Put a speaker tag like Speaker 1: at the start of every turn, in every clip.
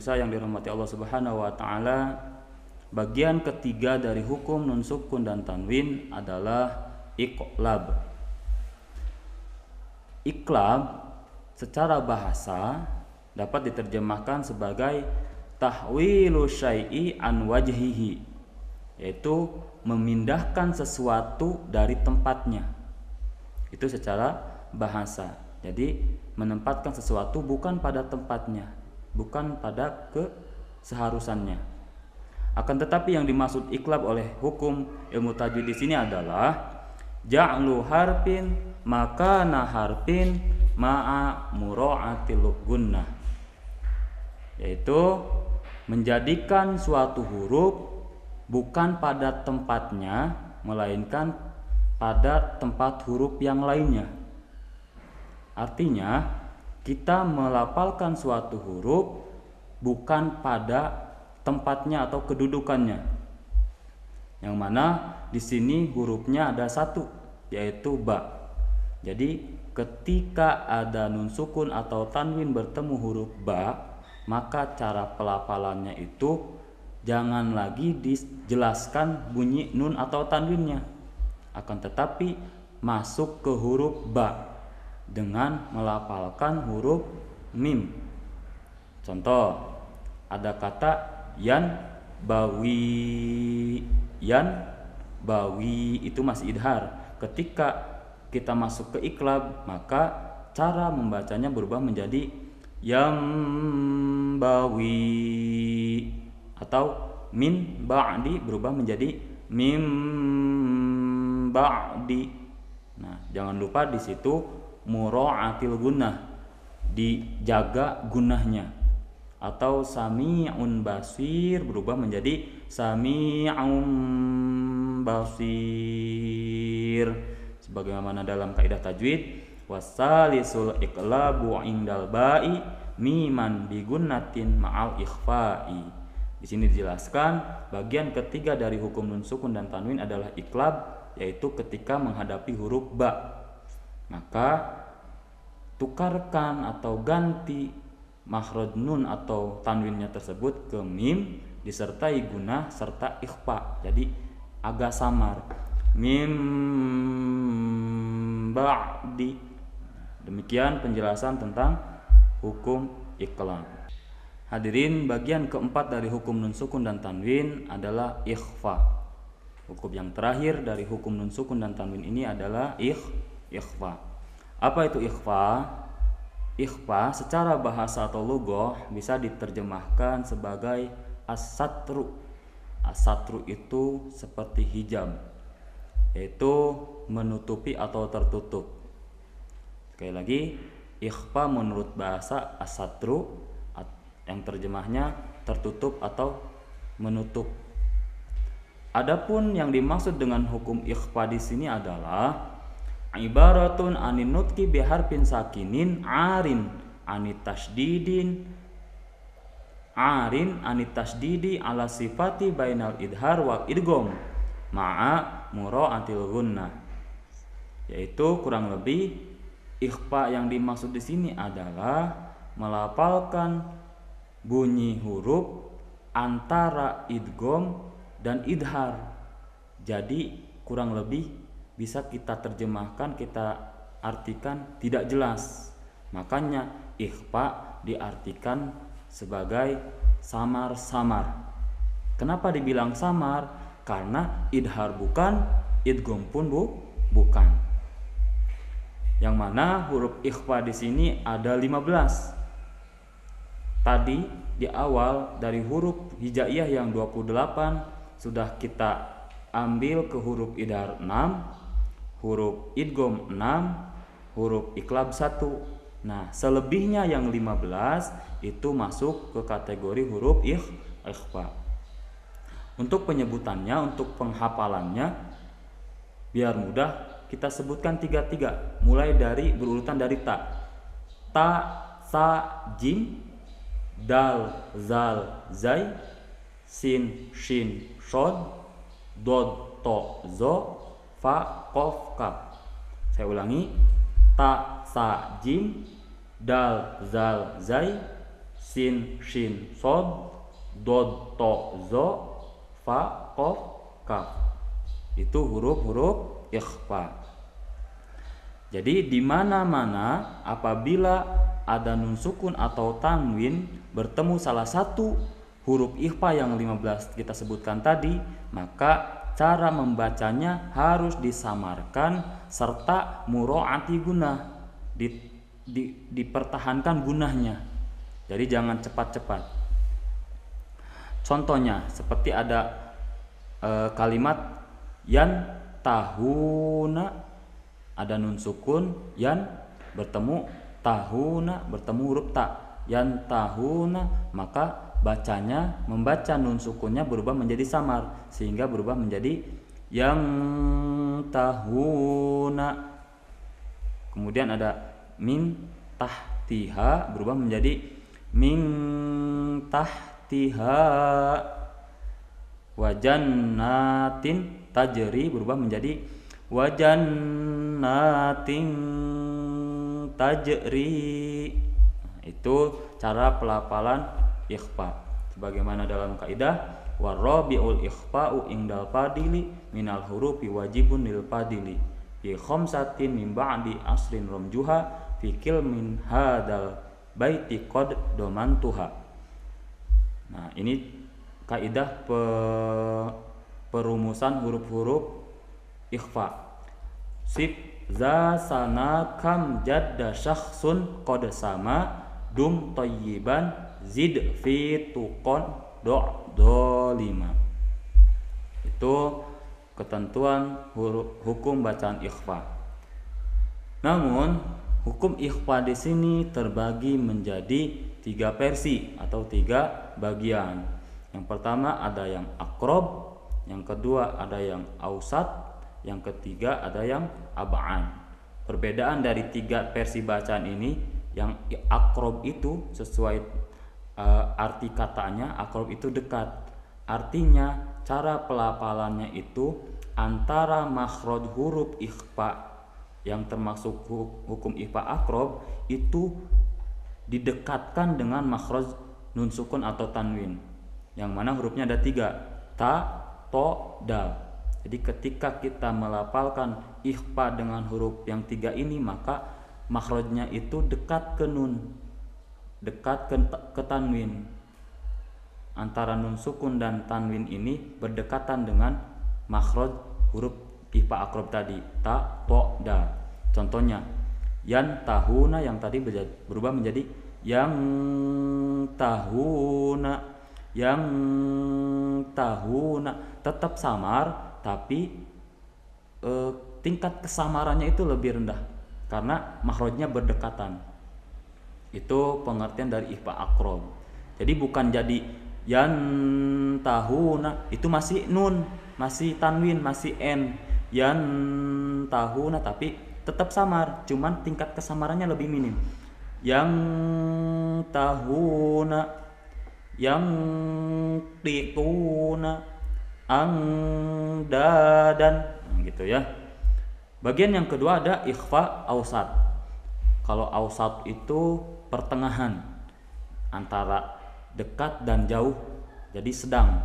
Speaker 1: pemirsa yang dirahmati Allah Subhanahu wa taala, bagian ketiga dari hukum nun sukun dan tanwin adalah iqlab. Iqlab secara bahasa dapat diterjemahkan sebagai tahwilu syai'i an wajhihi, yaitu memindahkan sesuatu dari tempatnya. Itu secara bahasa. Jadi menempatkan sesuatu bukan pada tempatnya, bukan pada keseharusannya. Akan tetapi yang dimaksud iqlab oleh hukum ilmu tajwid di sini adalah ja'lu harfin makana harfin ma'a mura'atil gunnah, yaitu menjadikan suatu huruf bukan pada tempatnya melainkan pada tempat huruf yang lainnya. Artinya kita melafalkan suatu huruf bukan pada tempatnya atau kedudukannya. Yang mana di sini hurufnya ada satu, yaitu ba. Jadi ketika ada nun sukun atau tanwin bertemu huruf ba, maka cara pelafalannya itu jangan lagi dijelaskan bunyi nun atau tanwinnya, akan tetapi masuk ke huruf ba dengan melafalkan huruf mim. Contoh, ada kata yan bawi. Yan bawi itu masih idhar. Ketika kita masuk ke iqlab, maka cara membacanya berubah menjadi yam bawi, atau min ba'di berubah menjadi mim ba'di. Nah, jangan lupa di situ mura'atil gunnah, dijaga gunnahnya. Atau sami'un basir berubah menjadi sami'un basir, sebagaimana dalam kaidah tajwid wasalisul iqlabu indal ba'i miman bigunnatin ma'al ikhfa'i. Di sini dijelaskan bagian ketiga dari hukum nun sukun dan tanwin adalah iqlab, yaitu ketika menghadapi huruf ba, maka tukarkan atau ganti makhraj nun atau tanwinnya tersebut ke mim disertai gunnah serta ikhfa, jadi agak samar, mim ba'di. Demikian penjelasan tentang hukum iqlab. Hadirin, bagian keempat dari hukum nun sukun dan tanwin adalah ikhfa. Hukum yang terakhir dari hukum nun sukun dan tanwin ini adalah ikhfa. Apa itu ikhfa? Ikhfa secara bahasa atau lughah bisa diterjemahkan sebagai as-satru. As-satru itu seperti hijab, yaitu menutupi atau tertutup. Sekali lagi, ikhfa menurut bahasa as-satru yang terjemahnya tertutup atau menutup. Adapun yang dimaksud dengan hukum ikhfa di sini adalah ibaratun anin nutqi biharfin sakinin arin anit tasdidi ala sifati bainal idhar wal idgham ma'a mura'atil gunnah. Yaitu kurang lebih ikhfa yang dimaksud di sini adalah melafalkan bunyi huruf antara idgham dan idhar. Jadi kurang lebih bisa kita terjemahkan, kita artikan tidak jelas. Makanya ikhfa diartikan sebagai samar-samar. Kenapa dibilang samar? Karena idhar bukan, idgham pun bukan. Yang mana huruf ikhfa di sini ada 15. Tadi di awal dari huruf hijaiyah yang 28 sudah kita ambil ke huruf idhar 6, huruf idgham 6, huruf iqlab 1. Nah, selebihnya yang 15 itu masuk ke kategori huruf ikhfa. Untuk penyebutannya, untuk penghafalannya biar mudah kita sebutkan tiga-tiga, mulai dari berurutan dari ta. Ta, sa, jim, dal, zal, zai, sin, shin, shod, dod, to, zo, fa, kof, kaf. Saya ulangi, ta, sa, jim, dal, zal, zai, sin, shin, sod, dod, to, zo, fa, kof, kaf. Itu huruf-huruf ikhfa. Jadi di mana-mana apabila ada nun sukun atau tanwin bertemu salah satu huruf ikhfa yang 15 kita sebutkan tadi, maka cara membacanya harus disamarkan serta muraati gunah, dipertahankan gunahnya. Jadi jangan cepat-cepat. Contohnya seperti ada kalimat yan tahuna, ada nun sukun yan bertemu tahuna, bertemu huruf ta, yan tahuna, maka bacanya membaca nun sukunnya berubah menjadi samar sehingga berubah menjadi yang tahuna. Kemudian ada min tahtiha berubah menjadi min tahtiha. Wajannatin tajri berubah menjadi wajannatin tajri. Itu cara pelafalan ikhfa. Sebagaimana dalam kaidah warabiul ikhfa'u indal fadili minal hurufi wajibun lil fadili fi khamsatin min ba'di asrin ramjuha fi min hadal baiti qad domantuha. Nah, ini kaidah perumusan huruf-huruf ikhfa. Sip za sana kam jadda syakhsun qad sama dum thayyiban zid fi tuqon do 5. Itu ketentuan hukum bacaan ikhfa. Namun hukum ikhfa di sini terbagi menjadi 3 versi atau 3 bagian. Yang pertama ada yang akrob, yang kedua ada yang ausat, yang ketiga ada yang ab'an. Perbedaan dari 3 versi bacaan ini, yang akrob itu sesuai arti katanya, akrob itu dekat. Artinya cara pelafalannya itu antara makhraj huruf ikhfa yang termasuk hukum ikhfa akrob itu didekatkan dengan makhraj nun sukun atau tanwin, yang mana hurufnya ada 3, ta, to, dal. Jadi ketika kita melafalkan ikhfa dengan huruf yang 3 ini, maka makhrajnya itu dekat ke nun, dekat ke tanwin. Antara nun sukun dan tanwin ini berdekatan dengan makhraj huruf ikhfa akrob tadi, ta, to, dal. Contohnya yan tahuna yang tadi berubah menjadi yang tahuna, yang tahuna, tetap samar tapi tingkat kesamarannya itu lebih rendah karena makhrajnya berdekatan. Itu pengertian dari ikhfa akrob. Jadi bukan jadi yan tahuna, itu masih nun, masih tanwin, masih n, yan tahuna, tapi tetap samar, cuman tingkat kesamarannya lebih minim. Yang tahuna, yang tituna, angdadan, gitu ya. Bagian yang kedua ada ikhfa ausat. Kalau ausat itu pertengahan antara dekat dan jauh, jadi sedang,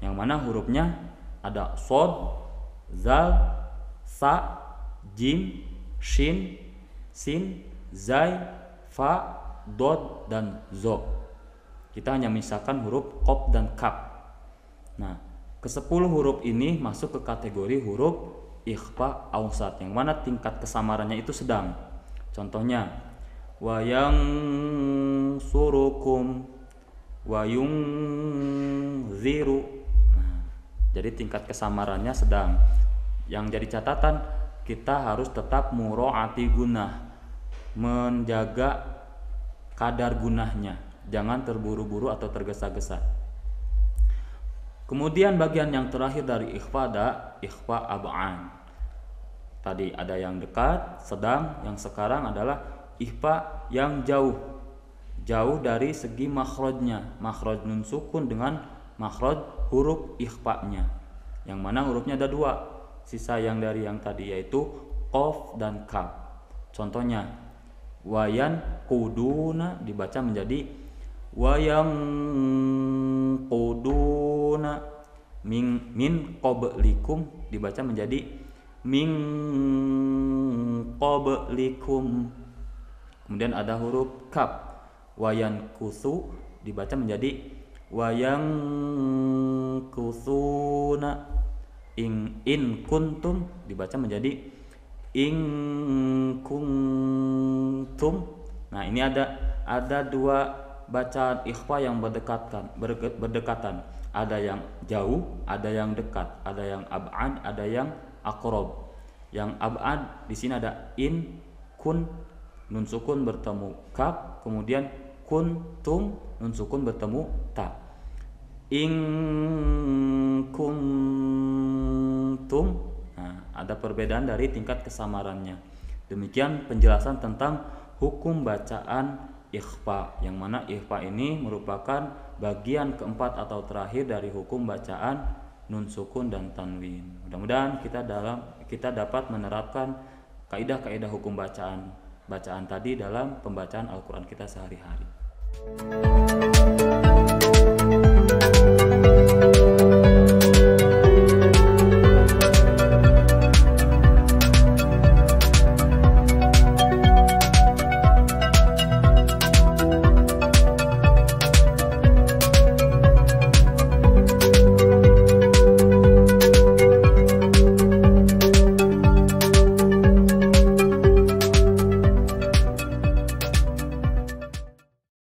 Speaker 1: yang mana hurufnya ada sod, zal, sa, jim, shin, sin, zai, fa, dod, dan zo. Kita hanya misalkan huruf qaf dan kaf. Nah, ke-10 huruf ini masuk ke kategori huruf ikhfa ausat, yang mana tingkat kesamarannya itu sedang. Contohnya wa yang surukum, wa yung ziru. Nah, jadi tingkat kesamarannya sedang. Yang jadi catatan, kita harus tetap muraati gunah, menjaga kadar gunahnya, jangan terburu-buru atau tergesa-gesa. Kemudian bagian yang terakhir dari ikhfa ada ikhfa ab'an. Tadi ada yang dekat, sedang, yang sekarang adalah ikhfa yang jauh. Jauh dari segi makhrajnya, makhraj nun sukun dengan makhraj huruf ikhfa-nya. Yang mana hurufnya ada 2, sisa yang dari yang tadi yaitu qaf dan kaf. Contohnya wayan kuduna dibaca menjadi wa yanquduna min qablikum dibaca menjadi min qablikum. Kemudian ada huruf kaf, wayan kusu dibaca menjadi wayang kusuna. In kuntum dibaca menjadi in kuntum. Nah, ini ada dua bacaan ikhfa yang berdekatan. Ada yang jauh, ada yang dekat, ada yang ab'ad, ada yang aqrab. Yang ab'ad di sini ada in kun, nun sukun bertemu kaf, kemudian kuntum, nun sukun bertemu ta. In kuntum. Nah, ada perbedaan dari tingkat kesamarannya. Demikian penjelasan tentang hukum bacaan ikhfa, yang mana ikhfa ini merupakan bagian keempat atau terakhir dari hukum bacaan nun sukun dan tanwin. Mudah-mudahan kita dapat menerapkan kaidah-kaidah hukum bacaan tadi dalam pembacaan Al-Qur'an kita sehari-hari.